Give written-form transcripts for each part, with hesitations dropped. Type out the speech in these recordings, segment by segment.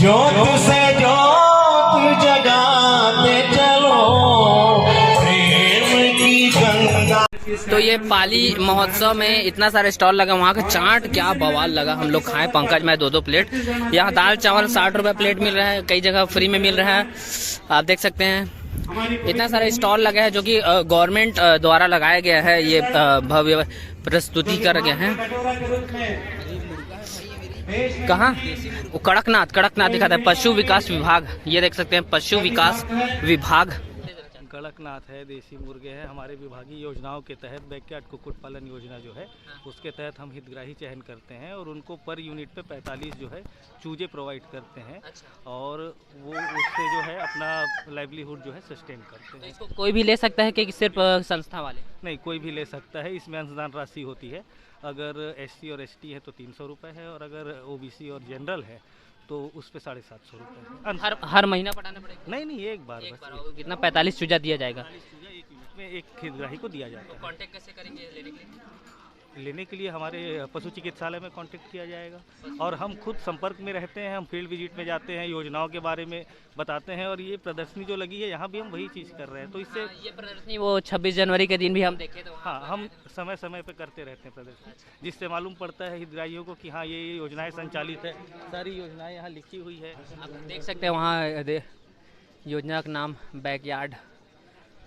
ज्योत से ज्योत जगाते चलो प्रेम की गंगा। तो ये पाली महोत्सव में इतना सारे स्टॉल लगा, वहाँ का चाट क्या बवाल लगा। हम लोग खाए, पंकज में 2-2 प्लेट। यहाँ दाल चावल 60 रुपये प्लेट मिल रहा है, कई जगह फ्री में मिल रहा है, आप देख सकते हैं। इतना सारे स्टॉल लगा है जो कि गवर्नमेंट द्वारा लगाया गया है, ये भव्य प्रस्तुति कर गए हैं। कहाँ? वो कड़कनाथ दिखाता है, पशु विकास विभाग, ये देख सकते हैं, पशु विकास विभाग। कड़कनाथ है, देसी मुर्गे हैं। हमारे विभागीय योजनाओं के तहत बैकयार्ड कुक्कुट पालन योजना जो है उसके तहत हम हितग्राही चयन करते हैं और उनको पर यूनिट पे 45 जो है चूजे प्रोवाइड करते हैं और वो उससे जो है अपना लाइवलीहुड जो है सस्टेन करते हैं। इसको कोई भी ले सकता है कि सिर्फ संस्था वाले? नहीं, कोई भी ले सकता है। इसमें अंशदान राशि होती है। अगर SC और ST है तो 300 रुपये है और अगर OBC और जनरल है तो उस पे 750 रुपये। हर महीना पटाना पड़ेगा? नहीं, एक बार बस। कितना? 45 चूजा दिया जाएगा? 45 चूजा एक यूनिट में एक हितग्राही को दिया जाता है। कांटेक्ट कैसे करेंगे लेने के लिए? लेने के लिए हमारे पशु चिकित्सालय में कांटेक्ट किया जाएगा और हम खुद संपर्क में रहते हैं। हम फील्ड विजिट में जाते हैं, योजनाओं के बारे में बताते हैं और ये प्रदर्शनी जो लगी है यहाँ भी हम वही चीज़ कर रहे हैं। तो इससे ये प्रदर्शनी वो 26 जनवरी के दिन भी हम देखे तो हाँ, हम समय समय पे करते रहते हैं प्रदर्शनी, जिससे मालूम पड़ता है हितग्राहियों को कि हाँ ये योजनाएँ संचालित है। सारी योजनाएँ यहाँ लिखी हुई है, आप देख सकते हैं। वहाँ योजना का नाम बैकयार्ड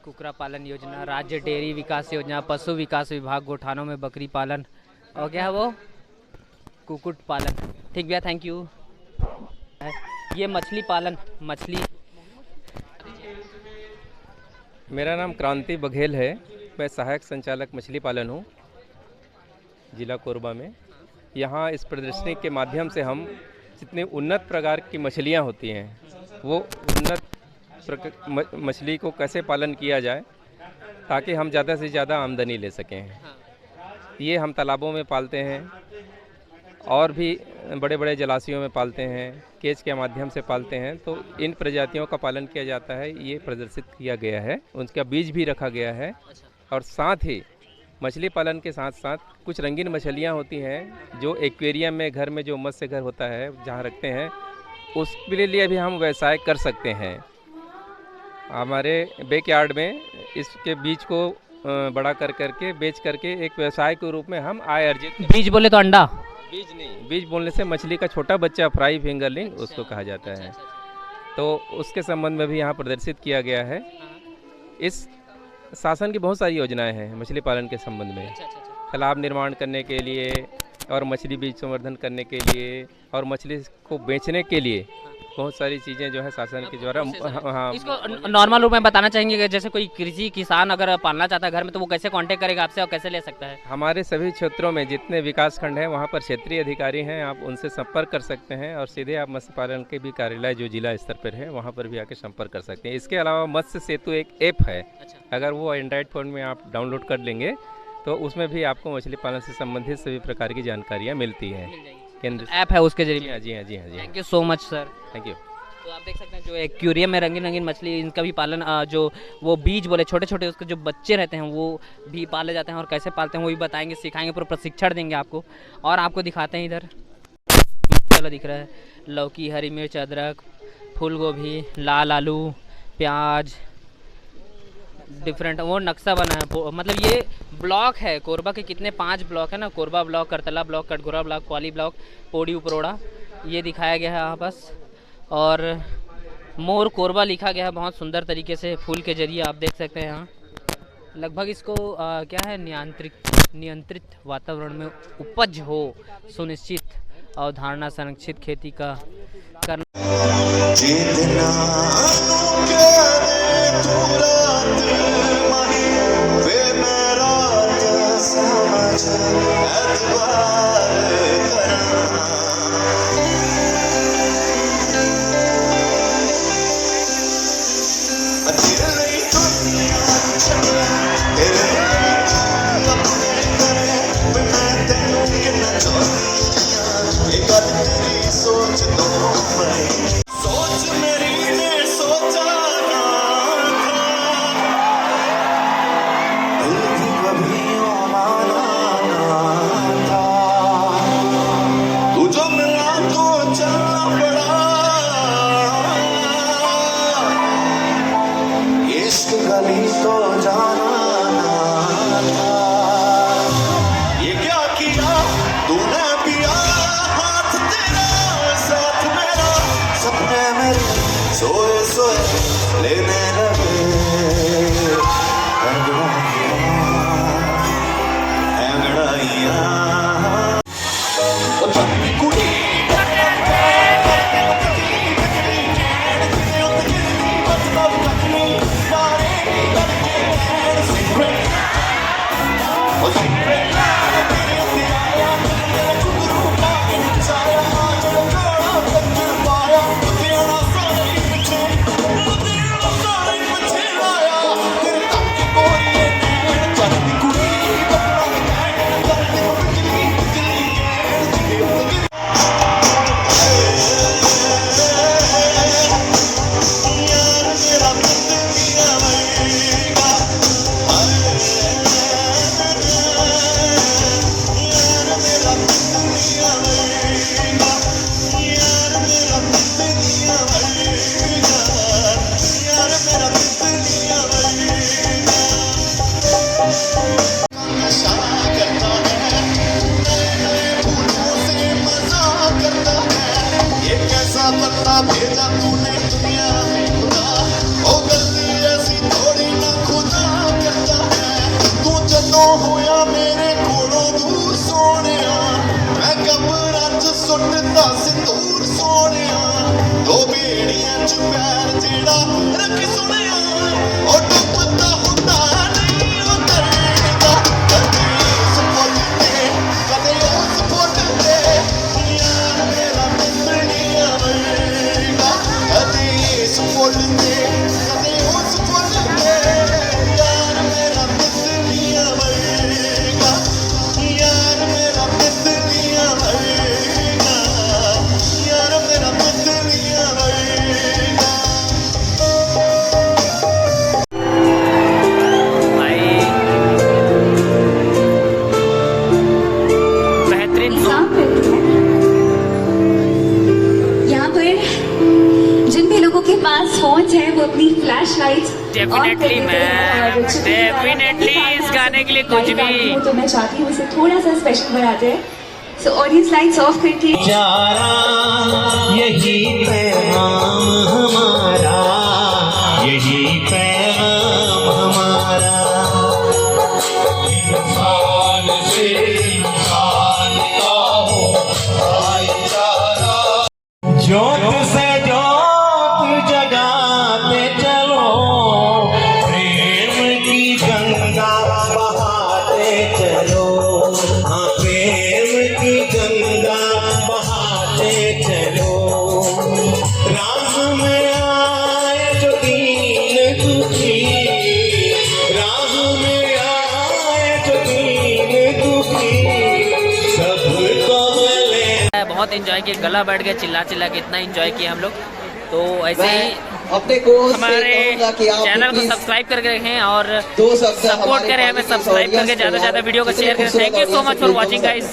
कुकरा पालन योजना, राज्य डेयरी विकास योजना, पशु विकास विभाग, गोठानों में बकरी पालन और क्या है वो कुक्कुट पालन। ठीक भैया, थैंक यू। ये मछली पालन, मछली। मेरा नाम क्रांति बघेल है, मैं सहायक संचालक मछली पालन हूँ जिला कोरबा में। यहाँ इस प्रदर्शनी के माध्यम से हम जितने उन्नत प्रकार की मछलियाँ होती हैं वो उन्नत मछली को कैसे पालन किया जाए ताकि हम ज़्यादा से ज़्यादा आमदनी ले सकें। ये हम तालाबों में पालते हैं और भी बड़े बड़े जलाशयों में पालते हैं, केज के माध्यम से पालते हैं। तो इन प्रजातियों का पालन किया जाता है, ये प्रदर्शित किया गया है, उनका बीज भी रखा गया है। और साथ ही मछली पालन के साथ साथ कुछ रंगीन मछलियाँ होती हैं जो एक्वेरियम में, घर में जो मत्स्य घर होता है जहाँ रखते हैं, उसके लिए भी हम व्यवसाय कर सकते हैं। हमारे बैकयार्ड में इसके बीज को बड़ा करके बेच करके एक व्यवसाय के रूप में हम आय अर्जित। बीज बोले तो अंडा? बीज नहीं, बीज बोलने से मछली का छोटा बच्चा, फ्राई फिंगरलिंग उसको कहा जाता है। तो उसके संबंध में भी यहाँ प्रदर्शित किया गया है। इस शासन की बहुत सारी योजनाएं हैं मछली पालन के संबंध में, तालाब निर्माण करने के लिए और मछली बीज संवर्धन करने के लिए और मछली को बेचने के लिए बहुत सारी चीज़ें जो है शासन के द्वारा। हाँ, इसको नॉर्मल रूप में बताना चाहेंगे कि जैसे कोई कृषि किसान अगर पालना चाहता है घर में तो वो कैसे कांटेक्ट करेगा आपसे और कैसे ले सकता है? हमारे सभी क्षेत्रों में जितने विकास खंड हैं वहाँ पर क्षेत्रीय अधिकारी हैं, आप उनसे संपर्क कर सकते हैं और सीधे आप मत्स्य पालन के भी कार्यालय जो जिला स्तर पर है वहाँ पर भी आके संपर्क कर सकते हैं। इसके अलावा मत्स्य सेतु एक ऐप है, अगर वो एंड्रॉइड फ़ोन में आप डाउनलोड कर लेंगे तो उसमें भी आपको मछली पालन से संबंधित सभी प्रकार की जानकारियाँ मिलती हैं। केंद्र ऐप है उसके जरिए? जी हाँ। Thank you so much sir. Thank you. तो आप देख सकते हैं जो एक्वेरियम में रंगीन मछली, इनका भी पालन, जो वो बीज बोले छोटे छोटे उसके जो बच्चे रहते हैं वो भी पाले जाते हैं और कैसे पालते हैं वो भी बताएंगे, सिखाएंगे, पूरा प्रशिक्षण देंगे आपको। और आपको दिखाते हैं इधर चलो दिख रहा है लौकी, हरी मिर्च, अदरक, फूल गोभी, लाल आलू, प्याज, डिफरेंट वो नक्शा बना है। मतलब ये ब्लॉक है कोरबा के, कितने 5 ब्लॉक है ना, Korba block, Kartala block, Katghora block, क्वाली ब्लॉक, पोड़ी उपरोड़ा, ये दिखाया गया है यहाँ बस। और मोर कोरबा लिखा गया है बहुत सुंदर तरीके से फूल के जरिए, आप देख सकते हैं यहाँ। लगभग इसको क्या है, नियंत्रित वातावरण में उपज हो सुनिश्चित, अवधारणा संरक्षित खेती का करना। सोच मेरी ने सोचा ना था भेजा तूने दुनिया में खुदा, ओ गलती ऐसी थोड़ी ना खुदा करता है। तू जदों होया मेरे कोलों दूर सोनिया, मैं कब्रां च सुटदा सिंदूर सोनिया। दो बेड़ियां च पैर जेड़ा रख सोनिया, ओ डुबदा हुंदा नहीं ओ तरदा, कदे उस पुल ते कदे उस पुल ते, यार मेरा मित्तरिया वर्गा, कदे इस पुल ते कदे उस पुल ते, यार मेरा मित्तरिया वर्गा, यार मेरा मित्तरिया वर्गा, यार मेरा मित्तरिया वर्गा। भाई बेहतरीन यहाँ पर जिन भी लोगों के पास फोन है वो अपनी flash light definitely ma'am, definitely इस गाने के लिए कुछ भी। तो मैं चाहती हूँ इसे थोड़ा सा स्पेशल बनाते हैं। सो ऑडियंस लाइट्स ऑफ करके जारा यही पैगाम हमारा, यही पैगाम हमारा। इंसान से इंसान का हो भाईचारा, ज्योत से ज्योत जगाते चलो, प्रेम की गंगा बहाते चलो, हाँ प्रेम की गंगा बहाते चलो। राह में आए जो दीन दुखी, राह में आए जो दीन दुखी, सबको मिले। बहुत एंजॉय किया, गला बैठ गया, चिल्ला चिल्ला के इतना एंजॉय किया हम लोग। तो ऐसे ही अपने को हमारे चैनल को सब्सक्राइब करके रखें और सपोर्ट करें हमें, सब्सक्राइब करके ज़्यादा से ज़्यादा वीडियो को शेयर करें। Thank you so much for watching guys.